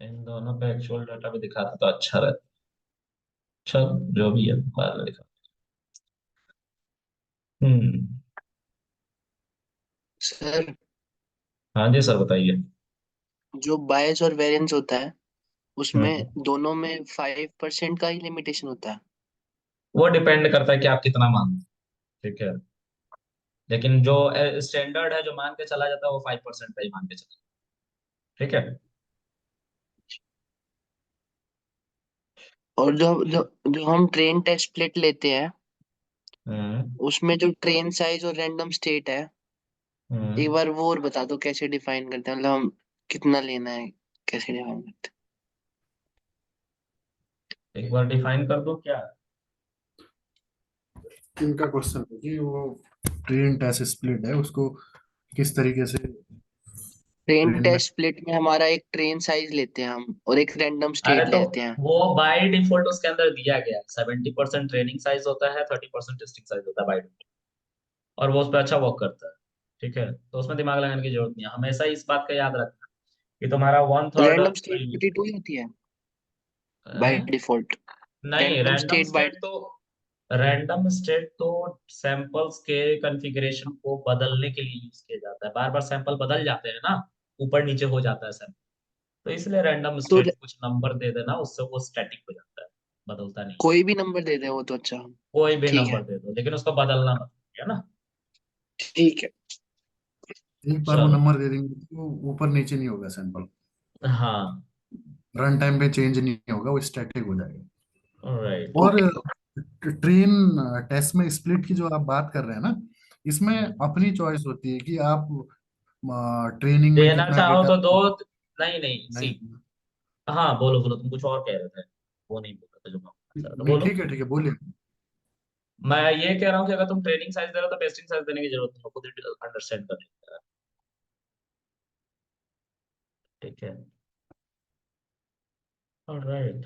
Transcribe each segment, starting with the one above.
इन दोनों पे actual data भी दिखाता तो अच्छा रहता। चल, जो भी है बाद में दिखा। हम्म। सर, हाँ जी सर, बताइए। जो बायस और वेरिएंस होता है उसमें हम्म। दोनों में 5% का ही लिमिटेशन होता है। वो डिपेंड करता है कि आप कितना मानते हैं, ठीक है। लेकिन जो स्टैंडर्ड है, जो मान के चला जाता है, वो 5% का ही मान के चला, ठीक है। और जो जो जो हम ट्रेन टेस्ट प्लेट लेते हैं हम्म। उसमें जो ट्रेन साइज और रैंडम स्टेट है, एक हम्म। बार वो और बता दो कैसे डिफाइन करते हैं, मतलब हम कितना लेना है, कैसे डिफाइन करते एक बार डिफाइन कर दो क्या। इनका क्वेश्चन है कि वो ट्रेन टेस्ट स्प्लिट है उसको किस तरीके से हैं। ट्रेन ट्रेन में। टेस्ट प्लेट में हमारा एक ट्रेन साइज लेते हैं हम और एक रैंडम अरे स्टेट तो लेते हैं। वो बाय डिफॉल्ट उसके अंदर दिया गया है, 70% ट्रेनिंग साइज होता है, 30% टेस्टिंग साइज होता है बाय डिफॉल्ट। और वो उस पर अच्छा वर्क करता है, ठीक है। तो उसमें दिमाग लगाने की जरूरत नहीं है, हमेशा इस बात का याद रखना कि तुम्हारा वन थर्ड। रैंडम स्टेट 32 ही होती है बाय है। डिफॉल्ट। नहीं, random state by random state तो सैंपल्स के कॉन्फ़िगरेशन को बदलने के लिए यूज किया जाता है। बार बार सैंपल बदल जाते हैं ना, ऊपर नीचे हो जाता है सैंपल। तो इसलिए रैंडम तो स्टेट कुछ नंबर दे देना, उससे वो स्टैटिक हो जाता है, बदलता नहीं। कोई भी नंबर दे दे वो तो अच्छा। कोई भी ठीक नंबर है। दे दो, लेकिन उसको बदलना मत, है ना। ठीक है। एक बार वो चलो। नंबर दे देंगे तो वो ऊपर नीचे नहीं होगा सैंपल। हाँ। रन टाइम पे चेंज नहीं होगा, वो स्टैटिक हो जाएगा। राइट। और ओके। ट्रेन टेस्ट में स्प्लिट की जो आप बात कर रहे हैं ना, इसमें अपनी चॉइस होती है कि आप ट्रेनिंग में देना कितना चाहो डेटा। तो दो। नहीं नहीं, सी। नहीं हाँ, बोलो बोलो, तुम कुछ और कह रहे थे। वो नहीं बोल रहे थे जो मैं बोलना चाह रहा था, नहीं, बोलो। ठीक है बोलिए। मैं ये कह रहा हूँ कि अगर तुम ट्रेनिंग साइज दे रहे हो तो टेस्टिंग साइज देने की जरूरत नहीं, खुद ही अंडरस्टैंड कर लेता है, ठीक है। ऑलराइट।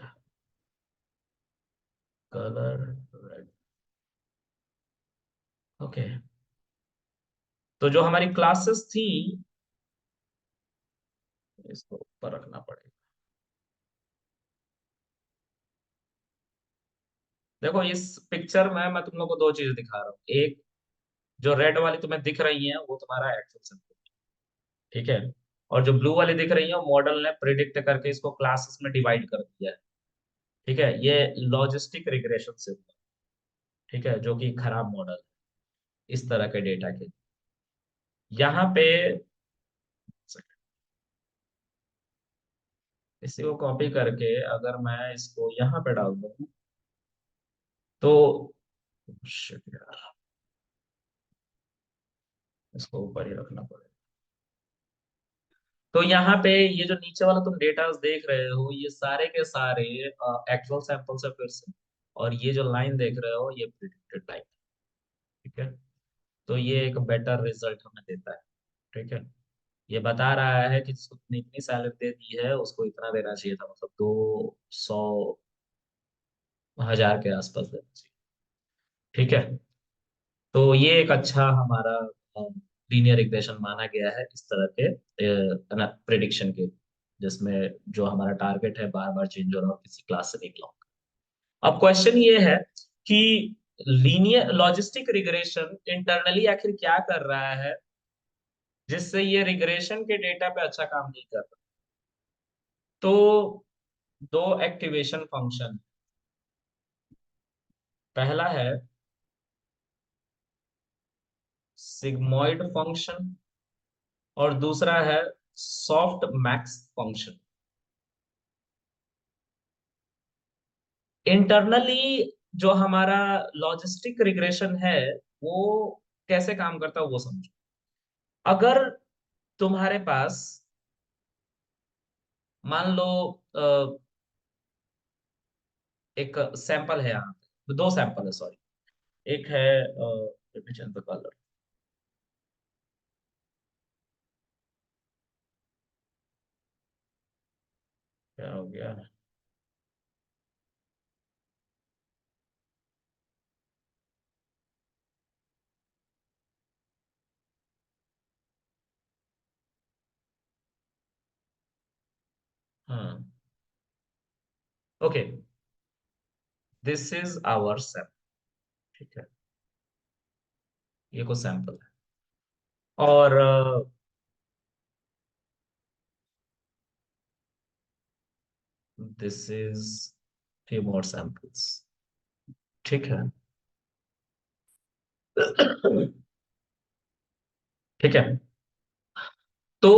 Colour red. ओके। तो जो हमारी क्लासेस थी, इसको ऊपर रखना पड़ेगा। देखो, इस पिक्चर में मैं तुम लोग को दो चीज दिखा रहा हूँ। एक, जो रेड वाली तुम्हें दिख रही है वो तुम्हारा एक्सेल सैंपल, ठीक है। और जो ब्लू वाली दिख रही है, मॉडल ने प्रिडिक्ट करके इसको क्लासेस में डिवाइड कर दिया है, ठीक है। ये लॉजिस्टिक रिग्रेशन से हुआ, ठीक है, जो कि खराब मॉडल है इस तरह के डेटा के। यहाँ पे इसी को कॉपी करके अगर मैं इसको यहाँ पे डाल दूँ तो shit यार, इसको ऊपर ही रखना पड़ेगा। तो यहाँ पे ये जो नीचे वाला तुम डेटा देख रहे हो, ये सारे के सारे एक्चुअल सैंपल्स है फिर से। और ये जो लाइन देख रहे हो, ये प्रिडिक्टेड लाइन, ठीक है। तो ये एक बेटर रिजल्ट हमें देता है, ठीक है। ये बता रहा है कि जिसको तुमने इतनी सैलरी दे दी है उसको इतना देना चाहिए था, मतलब 200,000 के आसपास देना चाहिए, ठीक है। तो ये एक अच्छा हमारा लीनियर रिग्रेशन माना गया है इस तरह के प्रिडिक्शन के, जिसमें जो हमारा टारगेट है बार बार चेंज हो रहा है, किसी क्लास से निकला होगा। अब क्वेश्चन ये है कि लीनियर लॉजिस्टिक रिग्रेशन इंटरनली आखिर क्या कर रहा है, जिससे ये रिग्रेशन के डेटा पे अच्छा काम नहीं कर रहा। तो दो एक्टिवेशन फंक्शन, पहला है सिग्मॉइड फंक्शन और दूसरा है सॉफ्ट मैक्स फंक्शन। इंटरनली जो हमारा लॉजिस्टिक रिग्रेशन है वो कैसे काम करता है वो समझो। अगर तुम्हारे पास, मान लो, अ, एक सैंपल है यहाँ पे, दो सैंपल है, सॉरी। एक है कलर, क्या हो गया। हाँ, okay, this is our sample. ठीक है, ये कुछ सैंपल है, और this is few more samples। ठीक है। ठीक है, तो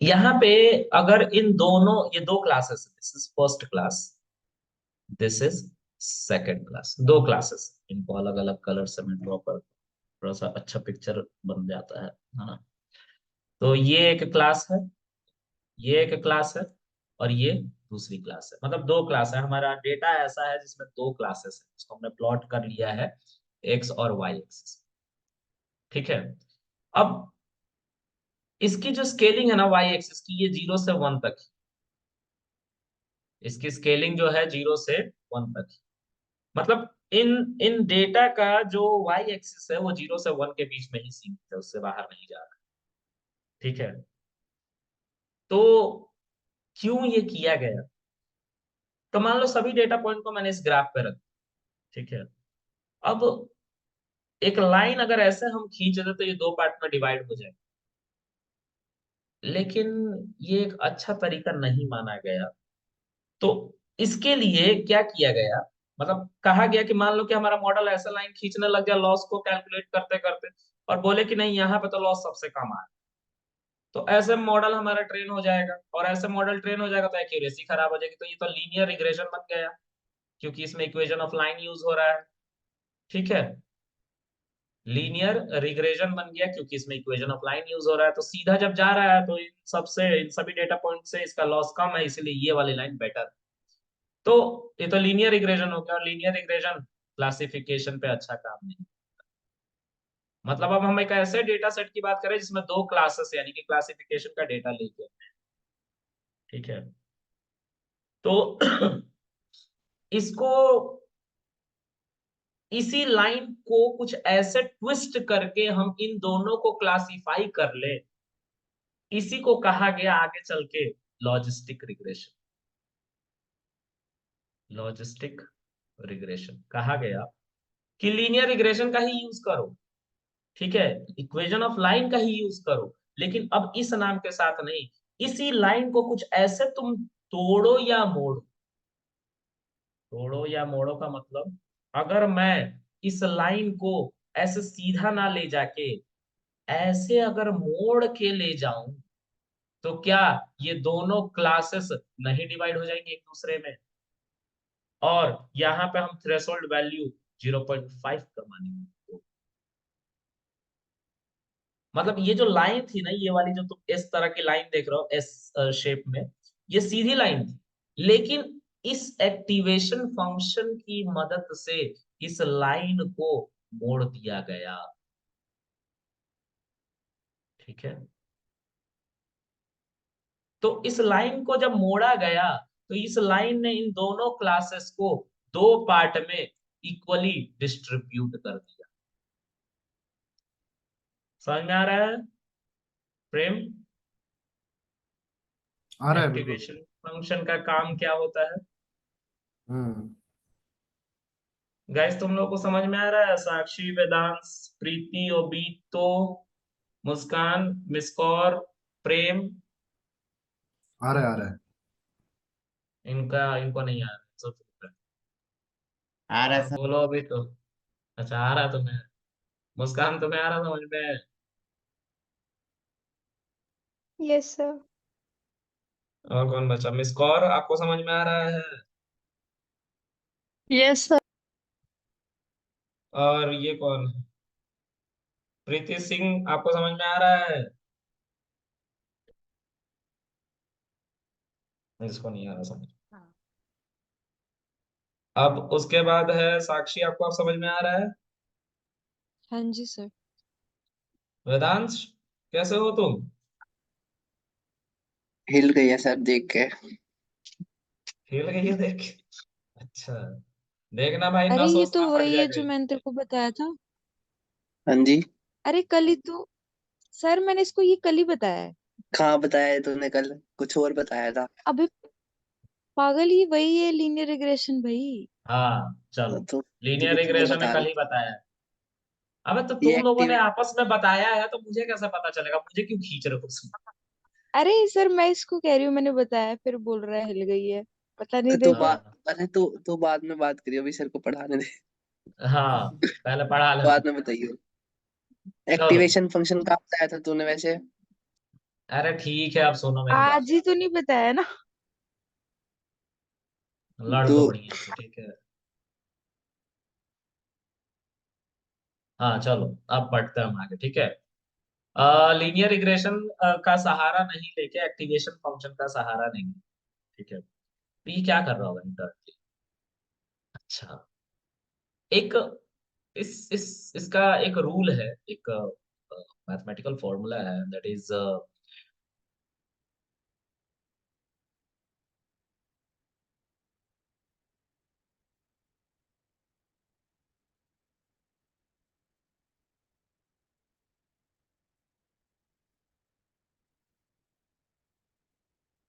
यहाँ पे अगर इन दोनों, ये दो classes, this is first class, this is second class, दो क्लासेस, इनको अलग अलग कलर से मैं ड्रॉ कर, थोड़ा सा अच्छा पिक्चर बन जाता है ना। तो ये एक क्लास है, ये एक क्लास है, और ये दूसरी क्लास है, मतलब दो क्लास है। हमारा डेटा ऐसा है जिसमें दो क्लासेस है, इसको हमने प्लॉट कर लिया है एक्स और वाई एक्सिस। ठीक है, अब इसकी जो स्केलिंग है ना वाई एक्सिस की, ये 0 से 1 तक, इसकी स्केलिंग जो है 0 से 1 तक, मतलब इन इन डेटा का जो वाई एक्सिस है वो 0 से 1 के बीच में ही सीमित है, उससे बाहर नहीं जा रहा। ठीक है, तो क्यों ये किया गया? तो मान लो सभी डेटा पॉइंट को मैंने इस ग्राफ पे रखा। ठीक है, अब एक लाइन अगर ऐसे हम खींच दे तो ये दो पार्ट में डिवाइड हो जाए, लेकिन ये एक अच्छा तरीका नहीं माना गया। तो इसके लिए क्या किया गया, मतलब कहा गया कि मान लो कि हमारा मॉडल ऐसा लाइन खींचने लग गया लॉस को कैलकुलेट करते करते, और बोले कि नहीं यहाँ पे तो लॉस सबसे कम आया, तो ऐसे मॉडल हमारा ट्रेन हो जाएगा, और ऐसे मॉडल ट्रेन हो जाएगा तो एक्यूरेसी खराब हो जाएगी, तो ये तो लीनियर रिग्रेशन बन गया, क्योंकि इसमें इक्वेशन ऑफ लाइन यूज हो रहा है। ठीक है, लीनियर रिग्रेशन बन गया क्योंकि इसमें इक्वेशन ऑफ लाइन यूज हो रहा है, तो सीधा जब जा रहा है तो इन सभी डेटा पॉइंट से इसका लॉस कम है, इसलिए ये वाली लाइन बेटर। तो ये तो लीनियर रिग्रेशन हो गया, और लीनियर रिग्रेशन क्लासिफिकेशन पे अच्छा काम नहीं। मतलब अब हम एक ऐसे डेटा सेट की बात करें जिसमें दो क्लासेस यानी कि क्लासिफिकेशन का डेटा लेके। ठीक है, तो इसको, इसी लाइन को कुछ ऐसे ट्विस्ट करके हम इन दोनों को क्लासिफाई कर ले, इसी को कहा गया आगे चल के लॉजिस्टिक रिग्रेशन। लॉजिस्टिक रिग्रेशन कहा गया कि लीनियर रिग्रेशन का ही यूज करो, ठीक है, इक्वेशन ऑफ लाइन का ही यूज करो, लेकिन अब इस नाम के साथ नहीं, इसी लाइन को कुछ ऐसे तुम तोड़ो या मोड़ो। तोड़ो या मोड़ो का मतलब, अगर मैं इस लाइन को ऐसे सीधा ना ले जाके ऐसे अगर मोड़ के ले जाऊं, तो क्या ये दोनों क्लासेस नहीं डिवाइड हो जाएंगे एक दूसरे में, और यहाँ पे हम थ्रेशोल्ड वैल्यू 0.5 का मानेंगे। मतलब ये जो लाइन थी ना, ये वाली जो तुम इस तरह की लाइन देख रहे हो एस शेप में, ये सीधी लाइन थी, लेकिन इस एक्टिवेशन फंक्शन की मदद से इस लाइन को मोड़ दिया गया। ठीक है, तो इस लाइन को जब मोड़ा गया तो इस लाइन ने इन दोनों क्लासेस को दो पार्ट में इक्वली डिस्ट्रीब्यूट कर दिया। समझ में आ रहा है प्रेम? आ रहा है बिल्कुल। एक्टिवेशन फंक्शन का काम क्या होता है? हम्म। गाइस तुम लोग को समझ में आ रहा है? साक्षी, वेदांश, प्रीति, ओबीतो, मुस्कान, मिस्कौर, प्रेम, आ रहा है, आ रहा है। इनको नहीं आ रहा, सब चुप है। आ रहा है हाँ सर। बोलो अभी तो। अच्छा आ रहा तुम्हें? मुस्कान तुम्हें आ रहा समझ में? Yes sir. और कौन बचा? मिस्कौर आपको समझ में आ रहा है? Yes sir. और ये कौन है? प्रीति सिंह आपको समझ में आ रहा है? इसको नहीं आ रहा समझ। हाँ। अब उसके बाद है साक्षी, आपको आप समझ में आ रहा है? हाँ जी सर। वेदांश कैसे हो तुम? हिल गई है सर देख के। हिल गई है देख के? अच्छा, देखना भाई अरे नस ये वस तो ना फट वही जाए है जो कहीं। मैंने तेरे को बताया था। हाँ जी। अरे कल ही तो, सर मैंने इसको ये कल ही बताया है। कहाँ बताया है तूने? कल कुछ और बताया था। अबे पागल, ही वही है लीनियर रिग्रेशन भाई। हाँ चलो, तो तू लीनियर कुछ और रिग्रेशन ने बता कल रहा ही बताया है। अबे तो ये तुम लोगों ने एक्टिव। आपस में बताया है तो मुझे कैसे पता चलेगा? मुझे क्यों खींच रहे हो उसमें? अरे सर मैं इसको कह रही हूँ, मैंने बताया, फिर बोल रहा है हिल गई है। पता नहीं, तो देखो। बात, हाँ अरे तो बाद में बात करियो, अभी सर को पढ़ाने दे। हाँ, पहले पढ़ा ले। बाद में बताइए। चलो, एक्टिवेशन फंक्शन कहाँ बताया था तूने वैसे? अरे ठीक है, अब सुनो मेरी बात। आज ही तो नहीं बताया ना। लड़ तो दो बढ़िया से, ठीक है। हाँ चलो, अब बढ़ते हैं हम आगे, ठीक है। लीनियर रिग्रेशन का सहारा नहीं लेके एक्टिवेशन फंक्शन का सहारा नहीं, ठीक है। तो ये क्या कर रहा होगा इंटरनली? अच्छा, एक इसका एक रूल है, एक मैथमेटिकल फॉर्मूला है, that is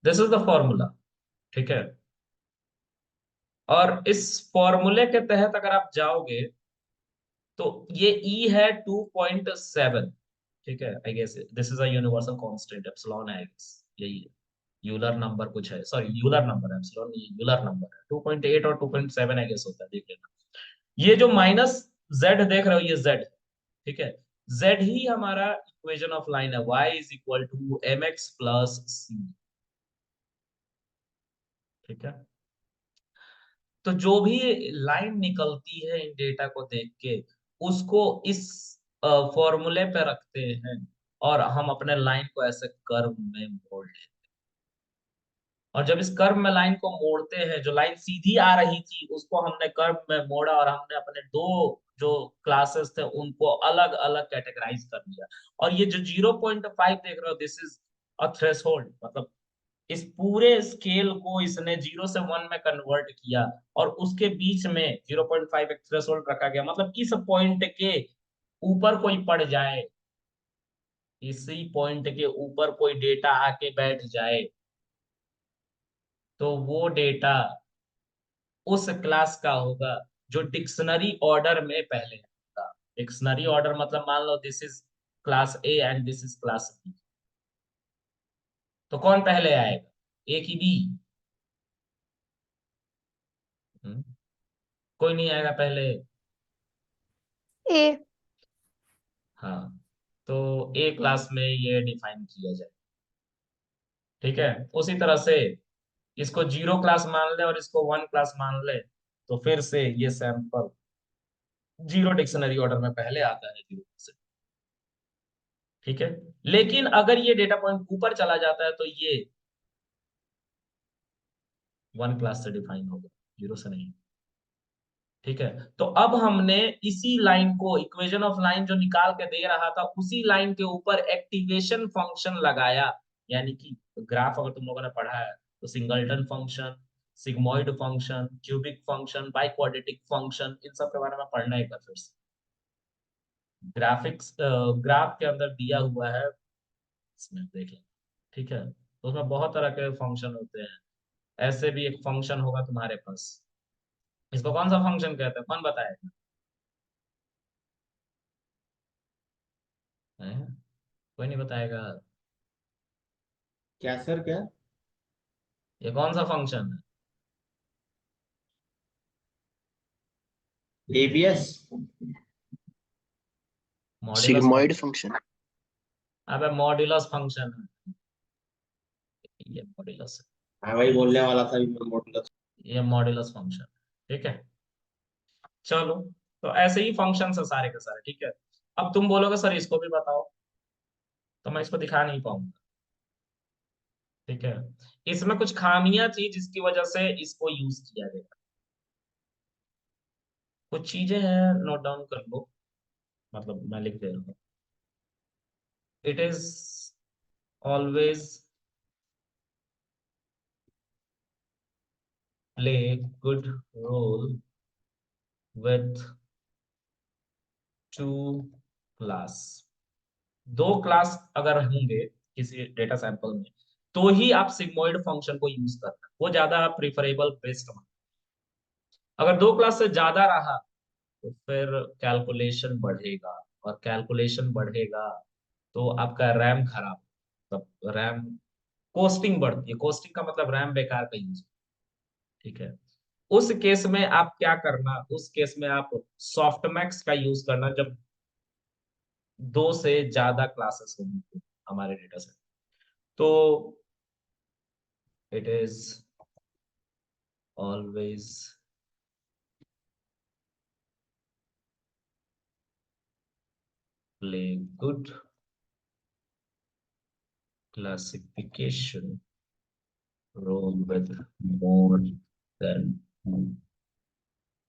this is the formula, ठीक है। और इस फॉर्मूले के तहत अगर आप जाओगे तो ये ई है 2.7, ठीक है। I guess this is a universal constant, epsilon है, आई गेस यही है। यूलर नंबर कुछ है, सॉरी यूलर नंबर है, एप्सिलॉन नहीं, यूलर नंबर है। 2.8 और 2.7 आई गेस होता है, देख लेना। ये जो माइनस जेड देख रहे हो, ये जेड, ठीक है। जेड ही हमारा इक्वेशन ऑफ लाइन है, y is equal to M X plus C, ठीक है। तो जो भी लाइन निकलती है इन डेटा को देख के, उसको इस फॉर्मूले पे रखते हैं और हम अपने लाइन को ऐसे कर्व में मोड़ लेते हैं। और जब इस कर्व में लाइन को मोड़ते हैं, जो लाइन सीधी आ रही थी उसको हमने कर्व में मोड़ा और हमने अपने दो जो क्लासेस थे उनको अलग अलग कैटेगराइज कर लिया। और ये जो 0.5 देख रहे हो, दिस इज अ थ्रेशोल्ड, मतलब इस पूरे स्केल को इसने 0 से 1 में कन्वर्ट किया और उसके बीच में 0.5 एक थ्रेशोल्ड रखा गया। मतलब इस पॉइंट के ऊपर कोई पड़ जाए, इसी पॉइंट के ऊपर कोई डेटा आके बैठ जाए, तो वो डेटा उस क्लास का होगा जो डिक्शनरी ऑर्डर में पहले होगा। डिक्शनरी ऑर्डर मतलब मान लो this is class A and this is class B, तो कौन पहले आएगा, ए की बी? कोई नहीं आएगा पहले। ए। हाँ, तो ए क्लास में ये डिफाइन किया जाए, ठीक है। उसी तरह से इसको 0 क्लास मान ले और इसको 1 क्लास मान ले, तो फिर से ये सैंपल 0 डिक्शनरी ऑर्डर में पहले आता है, 0 से, ठीक है। लेकिन अगर ये डेटा पॉइंट ऊपर चला जाता है तो ये 1 क्लास से डिफाइन होगा, 0 से नहीं, ठीक है। तो अब हमने इसी लाइन को, इक्वेशन ऑफ लाइन जो निकाल के दे रहा था, उसी लाइन के ऊपर एक्टिवेशन फंक्शन लगाया। यानी कि ग्राफ अगर तुम लोगों ने पढ़ा है तो singleton function, sigmoid function, cubic function, biquadratic function, इन सब के बारे में पढ़ना एक बार फिर से। ग्राफिक्स ग्राफ के अंदर दिया हुआ है, इसमें देख लें, ठीक है। तो उसमें बहुत तरह के फंक्शन होते हैं। ऐसे भी एक फंक्शन होगा तुम्हारे पास, इसको कौन सा फंक्शन कहते हैं, कौन बताएगा? हैं? कोई नहीं बताएगा। क्या सर क्या? ये कौन सा फंक्शन है? ABS. Modulus sigmoid function. Function. अबे मॉड्यूलस फंक्शन है, ये मॉड्यूलस हाँ वही बोलने वाला था मैं मॉडुलस। है, ये मॉड्यूलस फंक्शन, ठीक है। चलो, तो ऐसे ही फंक्शन है सारे के सारे, ठीक है। अब तुम बोलोगे सर इसको भी बताओ, तो मैं इसको दिखा नहीं पाऊंगा, ठीक है। इसमें कुछ खामियां थी जिसकी वजह से इसको यूज किया गया। कुछ चीजें हैं, नोट डाउन कर लो, मतलब मैं लिख दे रहा हूँ। It is always play good role with two class. दो क्लास अगर होंगे किसी डेटा सैंपल में, तो ही आप सिग्मोइड फंक्शन को यूज करना, वो ज्यादा प्रिफरेबल बेस्ट। अगर दो क्लास से ज्यादा रहा तो फिर कैलकुलेशन बढ़ेगा, और कैलकुलेशन बढ़ेगा तो आपका रैम खराब, तब रैम कोस्टिंग बढ़ती है। कोस्टिंग का मतलब रैम बेकार का यूज, ठीक है। उस केस में आप क्या करना, उस केस में आप सॉफ्टमैक्स का यूज करना, जब दो से ज्यादा क्लासेस होंगे हमारे डेटा सेट। तो it is always play good classification role with more than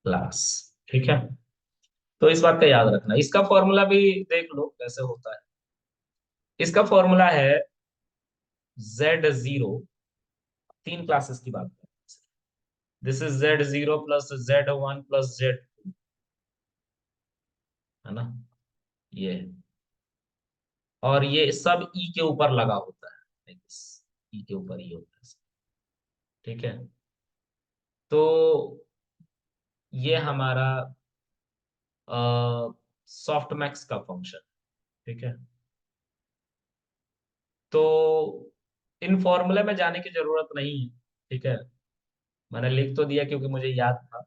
class, ठीक है। तो इस बात का याद रखना, इसका फॉर्मूला भी देख लो कैसे होता है। इसका फॉर्मूला है Z0, तीन क्लासेस की बात है। This is Z0 plus Z1 plus Z2, है ना, ये। और ये सब ई के ऊपर लगा होता है, ई के ऊपर ही होता है, ठीक है। तो ये हमारा सॉफ्टमैक्स का फंक्शन, ठीक है। तो इन फॉर्मूले में जाने की जरूरत नहीं है, ठीक है। मैंने लिख तो दिया क्योंकि मुझे याद था,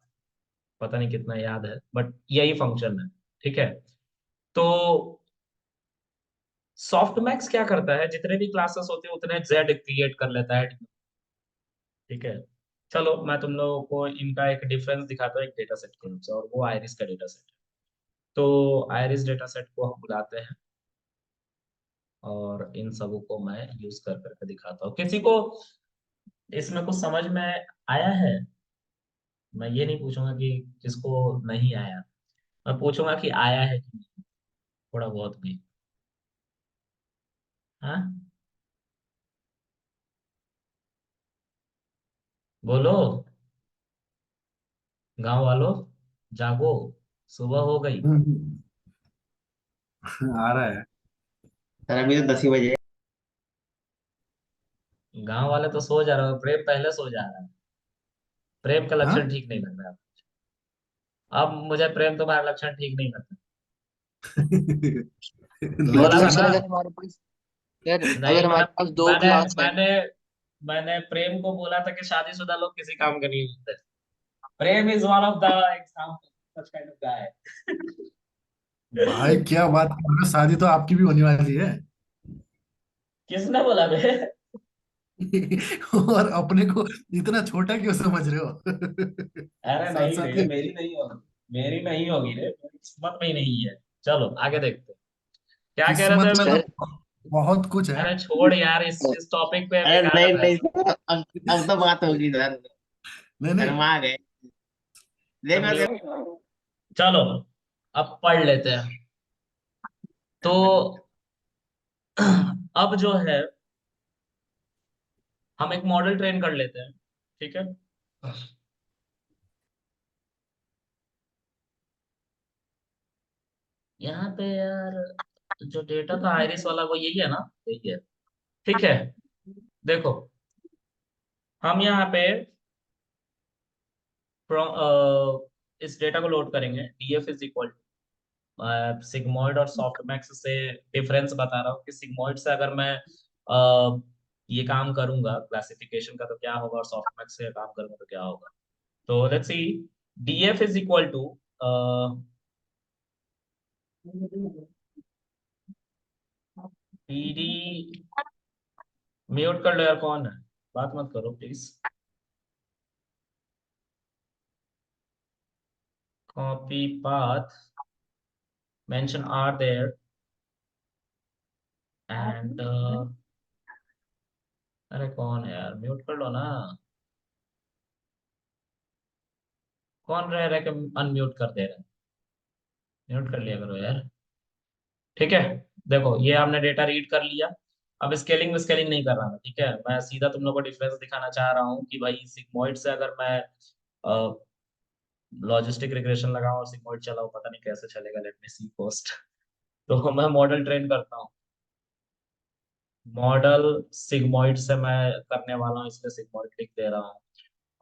पता नहीं कितना याद है, बट यही फंक्शन है, ठीक है। तो सॉफ्टमैक्स क्या करता है, जितने भी क्लासेस होते हैं उतने जेड क्रिएट कर लेता है, ठीक है। चलो मैं तुम लोगों को इनका एक डिफरेंस दिखाता हूँ एक डेटा सेट के नीचे, और वो आयरिस का डेटा सेट है। तो आयरिस डेटा सेट को हम बुलाते हैं, और इन सबों को मैं यूज कर करके दिखाता हूँ। किसी को इसमें कुछ समझ में आया है? मैं ये नहीं पूछूंगा कि किसको नहीं आया, मैं पूछूंगा कि आया है कि नहीं, थोड़ा बहुत भी। हाँ, बोलो गांव वालों, जागो, सुबह हो गई। आ रहा है। सर अभी तो 10 ही बजे। गांव वाले तो सो जा रहे हो, प्रेम पहले सो जा रहा है। प्रेम का लक्षण हाँ। ठीक नहीं लग रहा है। अब मुझे प्रेम तुम्हारा लक्षण ठीक नहीं लगता। बोला मतलब था लक्षण। सर ना। अगर हमारे पास सर नहीं, अगर मैं हमारे पास दो मैंने क्लास है। मैंने मैंने प्रेम को बोला था कि शादीशुदा लोग किसी काम का नहीं होते। Prem is one of the example such kind of guy. भाई क्या बात कर रहे हो, शादी तो आपकी भी होने वाली है। किसने बोला बे? और अपने को इतना छोटा क्यों समझ रहे हो? अरे साथ नहीं साथ रे, के। मेरी नहीं होगी रे, मेरी किस्मत में ही नहीं है। चलो आगे देखते हैं, क्या कह रहे किस्मत थे में मैं तो सर तुम। बहुत कुछ है। अरे छोड़ यार, इस टॉपिक पे अरे बेकार है नहीं नहीं बहस। सर, अब तो बात होगी सर। नहीं नहीं। शर्मा गए। तुम देखो लोग, देखो। चलो अब पढ़ लेते हैं। तो अब जो है, हम एक मॉडल ट्रेन कर लेते हैं, ठीक है। यहाँ पे यार जो डेटा था आइरिस वाला, वो यही है ना, यही है, ठीक है। देखो हम यहाँ पे इस डेटा को लोड करेंगे। डीएफ इज इक्वल सिग्मॉइड और सॉफ्टमैक्स से डिफरेंस बता रहा हूँ कि सिग्मॉइड से अगर मैं ये काम करूंगा क्लासिफिकेशन का तो क्या होगा, और सॉफ्टमैक्स से काम करूंगा तो क्या होगा। तो let's see, DF is equal to, PD, mute कर लो यार, कौन है, बात मत करो please. Copy path mention are there, and अरे कौन है यार, म्यूट कर लो ना। कौन रह रहे कि अनम्यूट कर दे रहे हैं, म्यूट कर लिया करो यार, ठीक है। देखो ये हमने डेटा रीड कर लिया। अब स्केलिंग स्केलिंग नहीं कर रहा मैं, ठीक है। मैं सीधा तुम लोग को डिफरेंस दिखाना चाह रहा हूँ कि भाई सिग्मोइड से अगर मैं लॉजिस्टिक रिग्रेशन लगाऊं और सिग्मोइड चलाऊं, पता नहीं कैसे चलेगा, लेट मी सी फर्स्ट। तो मैं मॉडल ट्रेन करता हूँ। मॉडल सिग्मॉइड से मैं करने वाला हूँ, इसलिए सिग्मॉइड लिख दे रहा हूँ।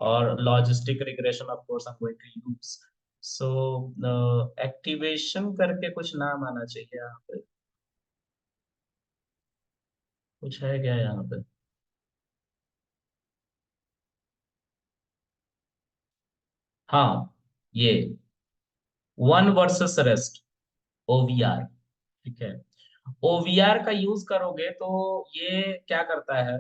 और logistic regression of course I am going to use. So activation करके कुछ नाम आना चाहिए यहाँ पे। कुछ है क्या यहाँ पे? हाँ, ये वन वर्सेस रेस्ट, ओवीआर। ठीक है, ओवीआर का यूज करोगे तो ये क्या करता है,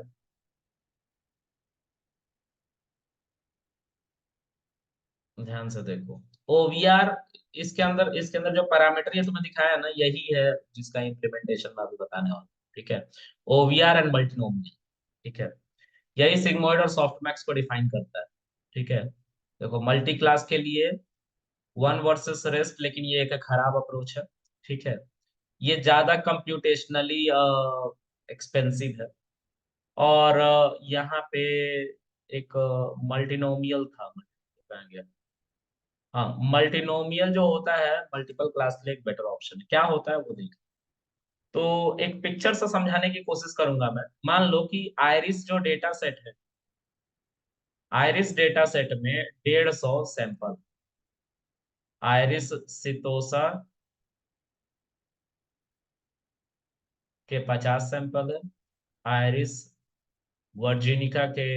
ध्यान से देखो। ओवीआर, इसके अंदर जो पैरामीटर ये तुम्हें दिखाया ना, यही है जिसका इम्प्लीमेंटेशन मैं अभी बताने वाला हूँ। ठीक है, ओवीआर एंड मल्टीनोमियल। ठीक है, यही सिग्मोइड और सॉफ्टमैक्स को डिफाइन करता है। ठीक है, देखो मल्टी क्लास के लिए वन वर्सेस रेस्ट, लेकिन ये एक खराब अप्रोच है। ठीक है, ये ज्यादा कंप्यूटेशनली एक्सपेंसिव है। और यहाँ पे एक मल्टीनोमियल था, कहाँ गया? हाँ, मल्टीनोमियल जो होता है मल्टीपल क्लास के लिए एक बेटर ऑप्शन है। क्या होता है वो देख। तो एक पिक्चर से समझाने की कोशिश करूंगा मैं। मान लो कि आयरिस जो डेटा सेट है, आयरिस डेटा सेट में 150 सैंपल, आयरिस सितोसा के 50 सैंपल है, आयरिस वर्जिनिका के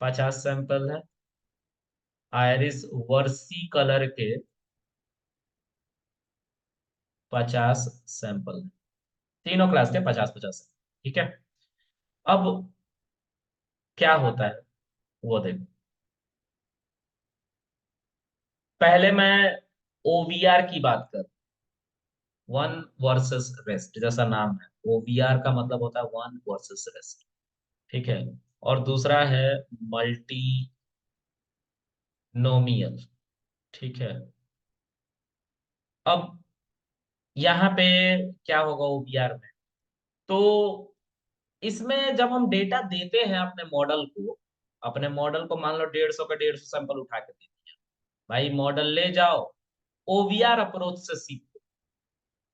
50 सैंपल है, आयरिस वर्सी कलर के 50 सैंपल है। तीनों क्लास के 50-50। ठीक है, अब क्या होता है वो देखो। पहले मैं ओवीआर की बात कर, वन वर्सेस रेस्ट, जैसा नाम है ओवीआर का मतलब होता है वन वर्सेस रेस्ट। ठीक है, और दूसरा है मल्टी नोमियल। ठीक है, अब यहाँ पे क्या होगा ओवीआर में, तो इसमें जब हम डेटा देते हैं अपने मॉडल को मान लो 150 का 150 सैंपल उठा के दे दिया, भाई मॉडल ले जाओ, ओवीआर अप्रोच से सीखो।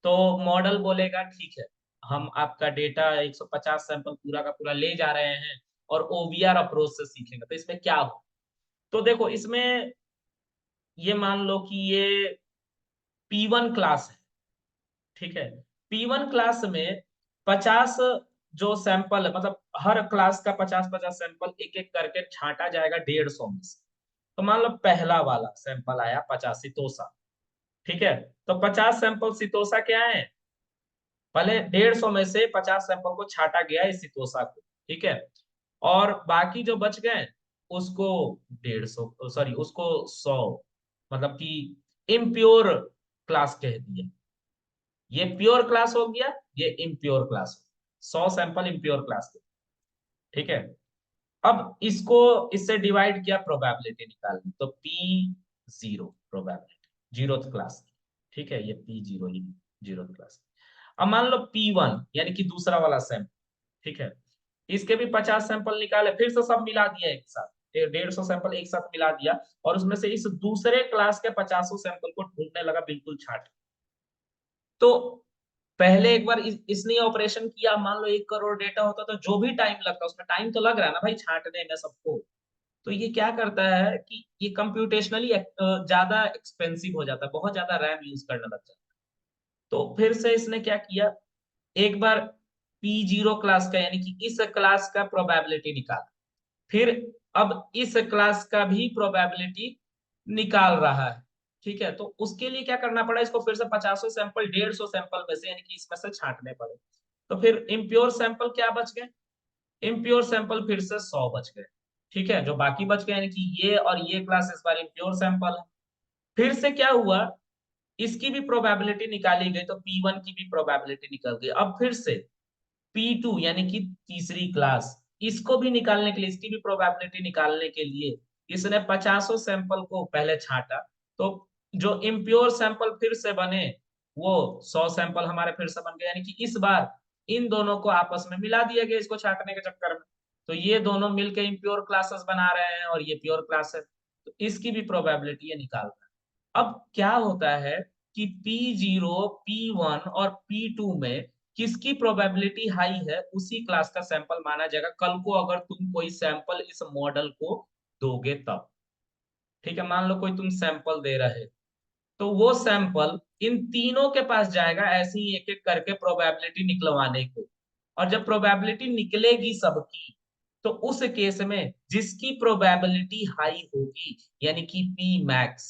तो मॉडल बोलेगा ठीक है, हम आपका डेटा 150 सैंपल पूरा का पूरा ले जा रहे हैं और ओवीआर अप्रोच से सीखेंगे। तो इसमें क्या हो, तो देखो इसमें ये मान लो कि ये P1 क्लास है। ठीक है, P1 क्लास में 50 जो सैंपल है, मतलब हर क्लास का 50-50 सैंपल एक एक करके छांटा जाएगा 150 में से। तो मान लो पहला वाला सैंपल आया 50 सितोसा। ठीक है, तो 50 सैंपल सितोसा के आए, पहले 150 में से 50 सैंपल को छाटा गया इस सितोसा को। ठीक है, और बाकी जो बच गए उसको 150, सॉरी उसको 100, मतलब कि इम्प्योर क्लास कह दिया। ये प्योर क्लास हो गया, ये इम्प्योर क्लास हो गया। 100 सैंपल इम्प्योर क्लास के। ठीक है, अब इसको इससे डिवाइड किया प्रोबेबिलिटी निकालनी, तो P0 प्रोबेबिलिटी, जीरोथ क्लास की। ठीक है, ये P0 ही जीरोथ क्लास। अब मान लो P1 यानी कि दूसरा वाला सैंपल। ठीक है, इसके भी 50 सैंपल निकाले, फिर से सब मिला दिया एक साथ, 150 सैंपल एक साथ मिला दिया, और उसमें से इस दूसरे क्लास के 50 सैंपल को ढूंढने लगा बिल्कुल छाट। तो पहले एक बार इसने ऑपरेशन किया, मान लो 1 करोड़ डेटा होता तो जो भी टाइम लगता, उसमें टाइम तो लग रहा है ना भाई छांटने में सबको। तो ये क्या करता है कि ये कंप्यूटेशनली ज्यादा एक्सपेंसिव हो जाता है, बहुत ज्यादा रैम यूज करने लग जाता है। तो फिर से इसने क्या किया, एक बार P0 क्लास का यानी कि इस क्लास का प्रोबेबिलिटी निकाला, फिर अब इस क्लास का भी प्रोबेबिलिटी निकाल रहा है। ठीक है, तो उसके लिए क्या करना पड़ा, इसको फिर से 50 सैंपल 150 सैंपल में से यानी कि इसमें से छांटने पड़े। तो फिर इम्प्योर सैंपल क्या बच गए, इम्प्योर सैंपल फिर से 100 बच गए। ठीक है, जो बाकी बच गए यानी कि ये और ये क्लास इस बार इम्प्योर सैंपल है। फिर से क्या हुआ, इसकी भी प्रोबेबिलिटी निकाली गई, तो P1 की भी प्रोबेबिलिटी निकल गई। अब फिर से P2 यानी कि तीसरी क्लास, इसको भी निकालने के लिए, इसकी भी प्रोबेबिलिटी निकालने के लिए इसने 50 सैंपल को पहले छांटा। तो जो इम्प्योर सैंपल फिर से बने वो 100 सैंपल हमारे फिर से बन गए, यानी कि इस बार इन दोनों को आपस में मिला दिया गया इसको छांटने के चक्कर में। तो ये दोनों मिलकर इम्प्योर क्लासेस बना रहे हैं और ये प्योर क्लास है, तो इसकी भी प्रोबेबिलिटी ये निकाल रहा है। अब क्या होता है कि P0, P1 और P2 में किसकी प्रोबेबिलिटी हाई है उसी क्लास का सैंपल माना जाएगा कल को अगर तुम कोई सैंपल इस मॉडल को दोगे तब। ठीक है, मान लो कोई तुम सैंपल दे रहे, तो वो सैंपल इन तीनों के पास जाएगा ऐसे ही एक एक करके प्रोबेबिलिटी निकलवाने को। और जब प्रोबेबिलिटी निकलेगी सबकी, तो उस केस में जिसकी प्रोबेबिलिटी हाई होगी, यानी कि पी मैक्स,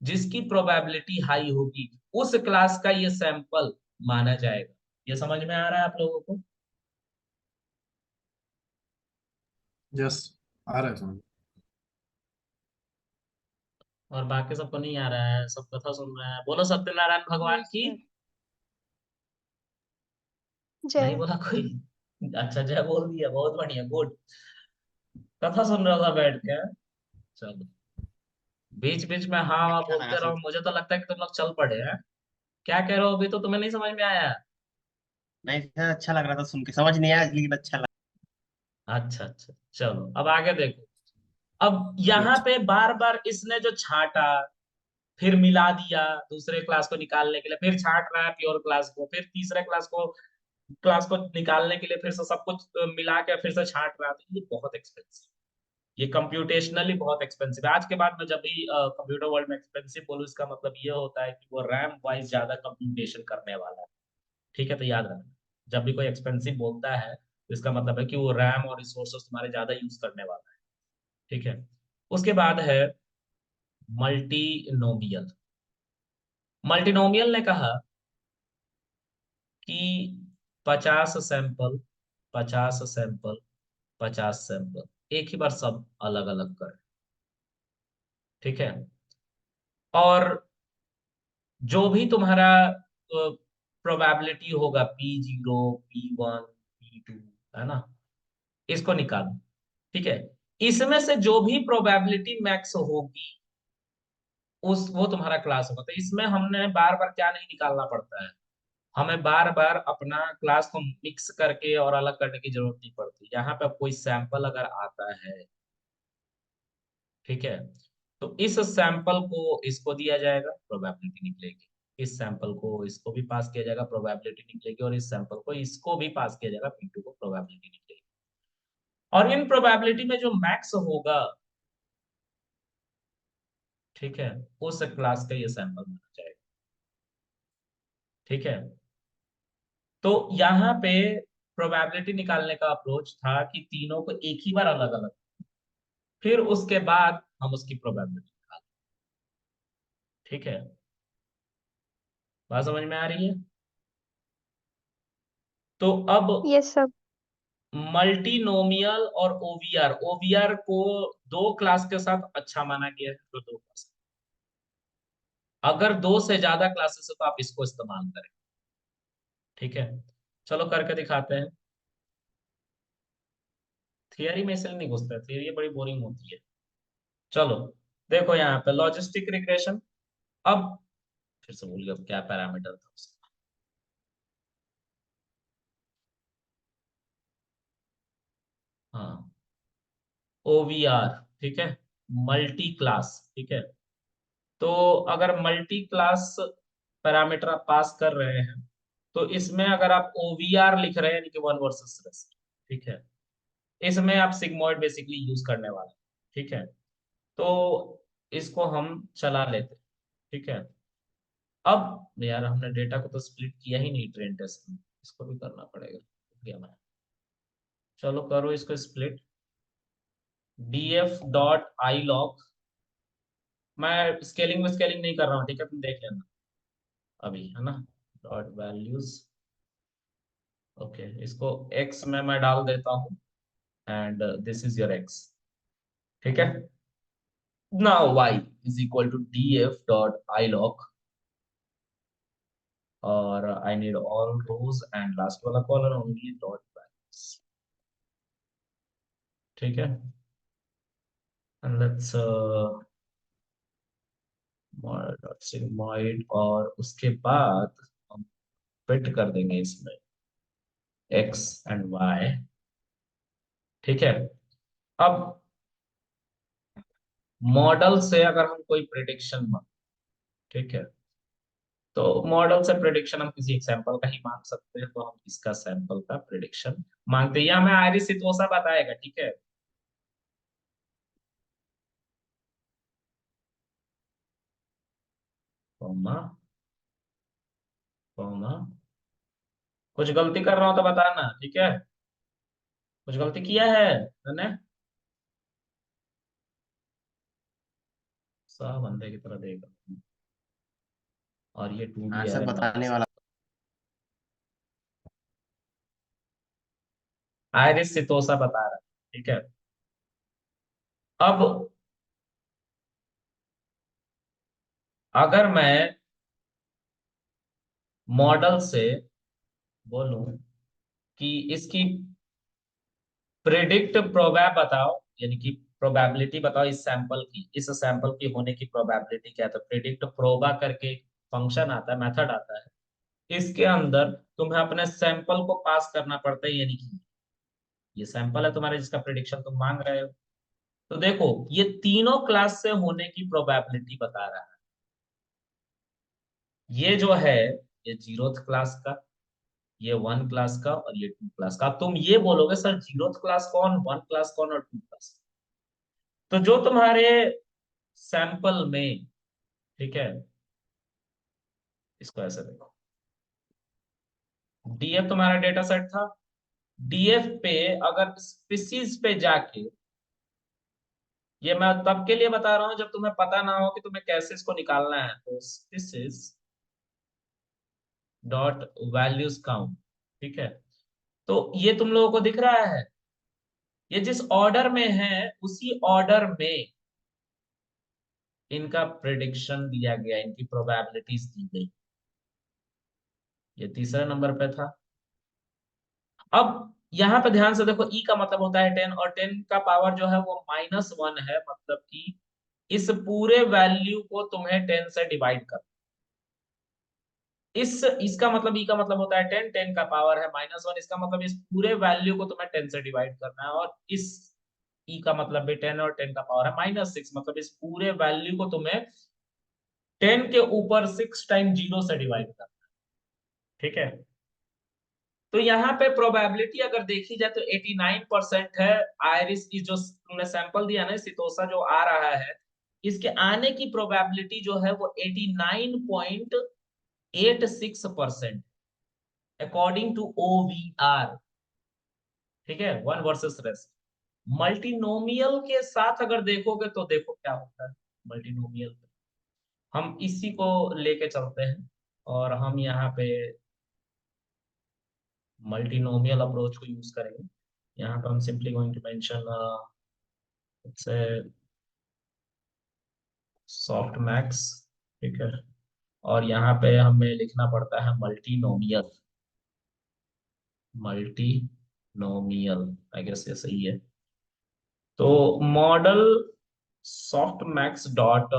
जिसकी प्रोबेबिलिटी हाई होगी उस क्लास का ये सैंपल माना जाएगा। ये समझ में आ रहा है आप लोगों को? यस, आ रहा है समझ। और बाकी सबको नहीं आ रहा है? सब कथा सुन रहे हैं? बोलो सत्यनारायण भगवान यस की। सर। नहीं जय। बोला कोई? अच्छा, जय बोल दिया, बहुत बढ़िया, गुड। कथा सुन रहा था बैठ के। चलो, बीच बीच में हाँ हाँ अच्छा लगा बोलते सुन रहो, के। मुझे तो लगता है कि तुम लोग चल पड़े हैं। क्या कह रहे हो अभी? तो तुम्हें नहीं समझ में आया? नहीं सर, अच्छा लग रहा था सुन के, समझ नहीं आया लेकिन अच्छा लगा। अच्छा अच्छा, चलो अब आगे देखो। अब यहाँ गुड। पे बार बार इसने जो छांटा, फिर मिला दिया दूसरे क्लास को निकालने के लिए, फिर छांट रहा है प्योर क्लास को, फिर तीसरे क्लास को निकालने के लिए फिर से सब कुछ मिला के फिर से छांट रहा था, ये बहुत एक्सपेंसिव, ये कंप्यूटेशनली बहुत एक्सपेंसिव है। आज के बाद में जब भी कंप्यूटर वर्ल्ड में एक्सपेंसिव बोलूँ, इसका मतलब ये होता है कि वो रैम वाइज ज्यादा कंप्यूटेशन करने वाला है। ठीक है, तो याद रखना, जब भी कोई एक्सपेंसिव बोलता है तो इसका मतलब है कि वो रैम और रिसोर्सेस तुम्हारे ज्यादा यूज करने वाला है। ठीक है, उसके बाद है मल्टीनोमियल। मल्टीनोमियल ने कहा कि 50 सैंपल, 50 सैंपल, 50 सैंपल एक ही बार सब अलग अलग करें। ठीक है, और जो भी तुम्हारा प्रोबेबिलिटी होगा P0, P1, P2, है ना, इसको निकालो। ठीक है, इसमें से जो भी प्रोबेबिलिटी मैक्स होगी उस वो तुम्हारा क्लास होगा। तो इसमें हमने बार बार क्या नहीं निकालना पड़ता है, हमें बार बार अपना क्लास को मिक्स करके और अलग करने की जरूरत नहीं पड़ती। यहाँ पे कोई सैंपल अगर आता है, ठीक है, तो इस सैंपल को इसको दिया जाएगा, प्रोबेबिलिटी निकलेगी। इस सैंपल को इसको भी पास किया जाएगा, प्रोबेबिलिटी निकलेगी। और इस सैंपल को इसको भी पास किया जाएगा, P2 को, प्रोबेबिलिटी निकलेगी। और इन प्रोबेबिलिटी में जो मैक्स होगा, ठीक है, उस क्लास का ये सैंपल माना जाएगा। ठीक है, तो यहाँ पे प्रोबेबिलिटी निकालने का अप्रोच था कि तीनों को एक ही बार अलग अलग, फिर उसके बाद हम उसकी प्रोबेबिलिटी निकालें। ठीक है, बात समझ में आ रही है? तो अब यस सर। मल्टीनोमियल और ओवीआर, ओवीआर को दो क्लास के साथ अच्छा माना गया है, तो दो क्लास, अगर दो से ज्यादा क्लासेस है तो आप इसको इस्तेमाल करें। ठीक है, चलो करके दिखाते हैं। थियरी में इसलिए नहीं घुसते, थियरी बड़ी बोरिंग होती है। चलो देखो यहाँ पे लॉजिस्टिक रिग्रेशन। अब फिर से भूल गया क्या पैरामीटर था उसका। हाँ, ओवीआर, ठीक है, मल्टी क्लास। ठीक है, तो अगर मल्टी क्लास पैरामीटर आप पास कर रहे हैं, तो इसमें अगर आप ओवीआर लिख रहे हैं, यानी कि वन वर्सेस रेस्ट, ठीक है, इसमें आप सिग्मोइड बेसिकली यूज करने वाले हैं। ठीक है, तो इसको हम चला लेते हैं। ठीक है, अब यार हमने डेटा को तो स्प्लिट किया ही नहीं ट्रेन टेस्ट में, इसको भी करना पड़ेगा, भूल मैं। चलो करो इसको स्प्लिट, df.ilog। मैं स्केलिंग स्केलिंग नहीं कर रहा हूँ, ठीक है, तुम देख लेना अभी, है ना। डॉट वैल्यूज, ओके, इसको x में मैं डाल देता हूँ, and this is your x। ठीक है, now y is equal to df.ilog, और I need all rows and last वाला कॉलम ओनली डॉट वैल्यूज। ठीक है, एंड लेट्स डॉट सिग्मॉइड, और उसके बाद हम फिट कर देंगे इसमें x एंड y। ठीक है, अब मॉडल से अगर हम कोई प्रिडिक्शन, ठीक है, तो मॉडल से प्रिडिक्शन हम किसी एक सैंपल का ही मांग सकते हैं, तो हम इसका सैंपल का प्रिडिक्शन मांगते हैं। ये हमें आयरिस सितोसा बताएगा, ठीक है। कॉमा कॉमा, कुछ गलती कर रहा हूं तो बताना, ठीक है। कुछ गलती किया है मैंने, सब बंदे की तरह देख रहा हूं। और ये 2D हाँ सर है, बताने वाला। आयरिस सितोसा बता रहा है, ठीक है। अब अगर मैं मॉडल से बोलूं कि इसकी प्रिडिक्ट प्रोबैब बताओ, यानी कि प्रोबेबिलिटी बताओ इस सैंपल की, इस सैंपल की होने की प्रोबेबिलिटी क्या है, तो प्रिडिक्ट प्रोबा करके फंक्शन आता है, मेथड आता है। इसके अंदर तुम्हें अपने सैंपल को पास करना पड़ता है, यानी कि ये सैंपल है तुम्हारे जिसका प्रिडिक्शन तुम मांग रहे हो। तो देखो ये तीनों क्लास से होने की प्रोबेबिलिटी बता रहा है। ये जो है ये जीरोथ क्लास का, ये वन क्लास का और ये टू क्लास का। अब तुम ये बोलोगे सर जीरोथ क्लास कौन, वन क्लास कौन और टू क्लास। तो जो तुम्हारे सैंपल में, ठीक है, इसको ऐसे देखो, डीएफ तुम्हारा डेटा सेट था। डीएफ पे अगर स्पीसीज पे जाके, ये मैं तब के लिए बता रहा हूं जब तुम्हें पता ना हो कि तुम्हें कैसे इसको निकालना है। तो स्पीसीज डॉट वैल्यूज काउंट, ठीक है। तो ये तुम लोगों को दिख रहा है, ये जिस ऑर्डर में है उसी ऑर्डर में इनका प्रिडिक्शन दिया गया, इनकी प्रोबेबिलिटीज दी गई। ये तीसरे नंबर पे था। अब यहां पे ध्यान से देखो, ई का मतलब होता है 10, और 10 का पावर जो है वो -1 है, मतलब कि इस पूरे वैल्यू को तुम्हें 10 से डिवाइड कर, इस इसका मतलब ई का मतलब होता है 10, 10 का पावर है -1, इसका मतलब इस पूरे वैल्यू को तुम्हें 10 से डिवाइड करना है। और इस ई का मतलब भी 10 और 10 का पावर है -6, मतलब इस पूरे वैल्यू को तुम्हें 10 के ऊपर 6 टाइम 0 से डिवाइड करना है, ठीक है। तो यहाँ पे प्रोबेबिलिटी अगर देखी जाए तो 89% है। आयरिस की जो तुमने सैंपल दिया ना, सितोसा जो आ रहा है, इसके आने की प्रोबेबिलिटी जो है वो 89.86% अकॉर्डिंग टू OVR, ठीक है, वन वर्सेस रेस्ट। मल्टीनोमियल के साथ अगर देखोगे तो देखो क्या होता है। मल्टीनोमियल हम इसी को लेके चलते हैं, और हम यहाँ पे मल्टीनोमियल अप्रोच को यूज करेंगे। यहाँ पे हम सिंपली गोइंग टू मेंशन से सॉफ्ट मैक्स, ठीक है। और यहाँ पे हमें लिखना पड़ता है मल्टीनोमियल, मल्टीनोमियल, आई गेस ये सही है। तो model soft max dot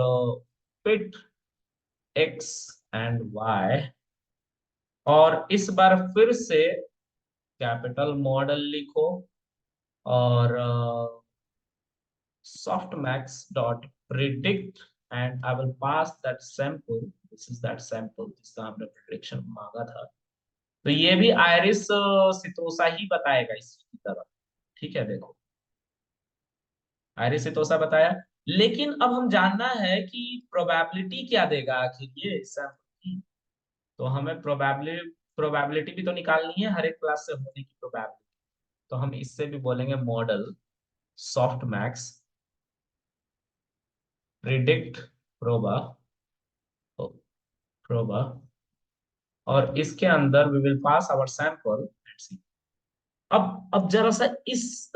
fit X and Y, और इस बार फिर से कैपिटल मॉडल लिखो, और softmax dot predict, and I will pass that sample, this is that sample जिसका हमने prediction मांगा था। तो ये भी आयरिस सितोसा ही बताएगा इसकी तरह, ठीक है। देखो आयरिस सितोसा बताया, लेकिन अब हम जानना है कि प्रोबेबिलिटी क्या देगा आखिर ये सैंपल की। तो हमें प्रोबेबिलिटी भी तो निकालनी है, हर एक क्लास से होने की प्रोबेबिलिटी। तो हम इससे भी बोलेंगे model soft max predict proba proba, और इसके अंदर we will pass our sample and C. अब जरा सा इस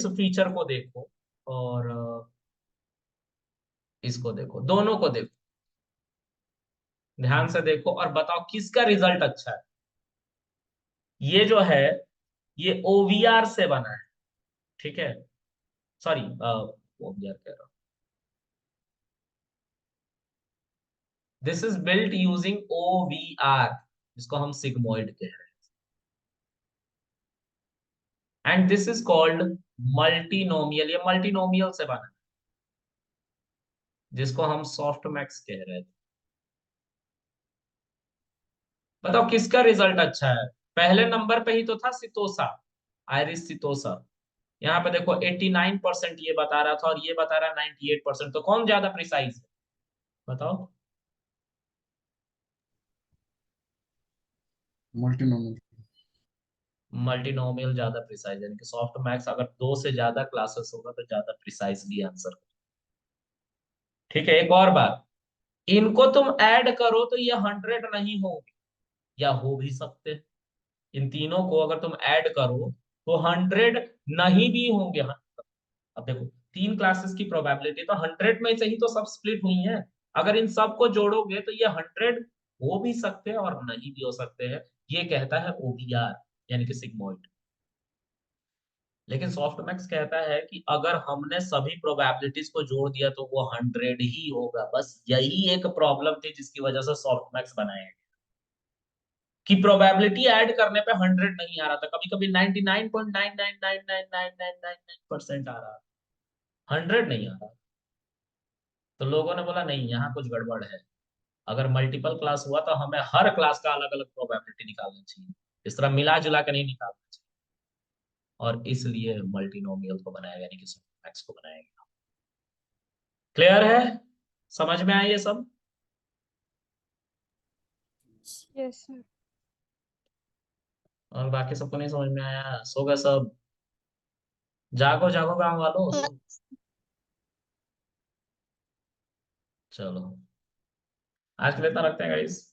फीचर को देखो, और इसको देखो, दोनों को देखो, ध्यान से देखो और बताओ किसका रिजल्ट अच्छा है। ये जो है ये ओवीआर से बना है, ठीक है। सॉरी, ओवीआर कह रहा हूं, this is built using OVR, जिसको हम सिग्मोइड कह रहे हैं, and this is called multinomial. ये मल्टीनोमियल से बना है, जिसको हम सॉफ्ट मैक्स कह रहे थे। बताओ किसका रिजल्ट अच्छा है? पहले नंबर पे ही तो था सितोसा, आयरिस सितोसा। यहाँ पे देखो 89% ये बता रहा था और ये बता रहा 98%, तो कौन ज्यादा प्रिसाइज है बताओ? मल्टीनोमियल। मल्टीनोमियल ज्यादा प्रिसाइज, यानी कि सॉफ्ट मैथ्स अगर 2 से ज्यादा क्लासेस होगा तो ज्यादा प्रिसाइजली आंसर। ठीक है, एक और बात, इनको तुम ऐड करो तो ये 100 नहीं होंगे, या हो भी सकते हैं। इन तीनों को अगर तुम ऐड करो तो 100 नहीं भी होंगे। अब देखो 3 क्लासेस की प्रोबेबिलिटी तो 100 में से ही तो सब स्प्लिट हुई है। अगर इन सब को जोड़ोगे तो ये 100 हो भी सकते हैं और नहीं भी हो सकते हैं। ये कहता है ओबीआर, यानी कि सिग्मोइड। लेकिन सॉफ्ट मैक्स कहता है कि अगर हमने सभी प्रोबेबिलिटीज को जोड़ दिया तो वो 100 ही होगा। बस यही एक प्रॉब्लम थी जिसकी वजह से सॉफ्ट मैक्स बनाया गया, कि प्रोबेबिलिटी ऐड करने पे 100 नहीं आ रहा था, कभी कभी 99.99999999% आ रहा, 100 नहीं आ रहा। तो लोगों ने बोला नहीं, यहाँ कुछ गड़बड़ है। अगर मल्टीपल क्लास हुआ तो हमें हर क्लास का अलग अलग प्रोबेबिलिटी निकालना चाहिए, इस तरह मिला जुला कर नहीं निकालना चाहिए। और इसलिए मल्टीनोमियल को बनाया गया, यानी कि मैक्स को बनाया गया। क्लियर है? समझ में आया ये सब? Yes sir. और बाकी सबको नहीं समझ में आया? सो गए सब? जागो जागो गांव वालों। चलो आज के लिए इतना रखते हैं गाइस।